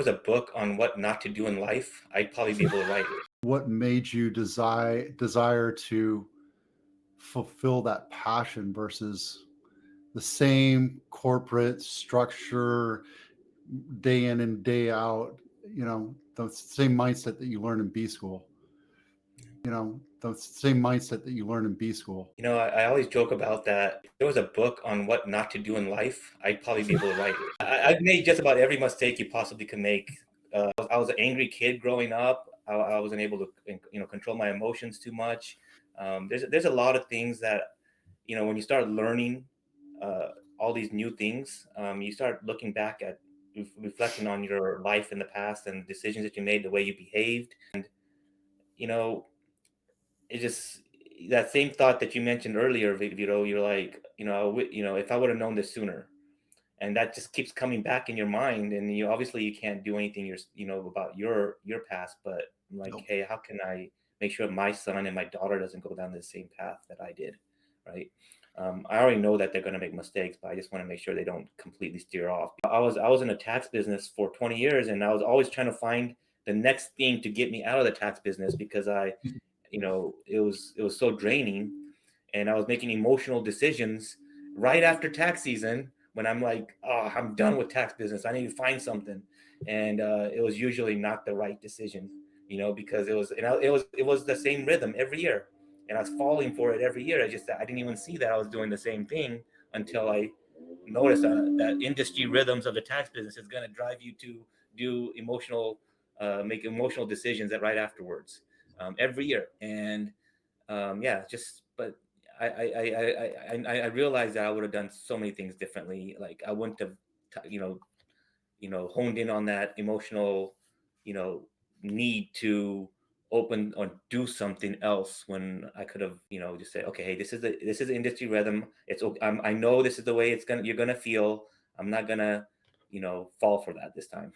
was a book on what not to do in life, I'd probably be able to write it. What made you desire to fulfill that passion versus the same corporate structure, day in and day out, the same mindset that you learn in B school, the same mindset that you learn in B school. I always joke about that. If there was a book on what not to do in life, I'd probably be able to write it. I've made just about every mistake you possibly can make. I was an angry kid growing up. I wasn't able to, control my emotions too much. There's a lot of things that, when you start learning uh, all these new things, you start looking back at reflecting on your life in the past and decisions that you made, the way you behaved, and you know, it just that same thought that you mentioned earlier, you're like, if I would have known this sooner, and that just keeps coming back in your mind, and you obviously you can't do anything about your past, but I'm like, Nope. hey, how can I make sure my son and my daughter doesn't go down the same path that I did, right? I already know that they're going to make mistakes, but I just want to make sure they don't completely steer off. I was in a tax business for 20 years, and I was always trying to find the next thing to get me out of the tax business because it was so draining, and I was making emotional decisions right after tax season when I'm like, oh, I'm done with tax business. I need to find something, and it was usually not the right decision, because it was the same rhythm every year, and I was falling for it every year. I didn't even see that I was doing the same thing until I noticed that industry rhythms of the tax business is going to drive you to do make emotional decisions right afterwards, every year. And yeah, just but I realized that I would have done so many things differently. Like I wouldn't have, honed in on that emotional, you know, need to open or do something else when I could have, just say, okay, hey, this is the industry rhythm. I know this is the way you're gonna feel. I'm not gonna, fall for that this time.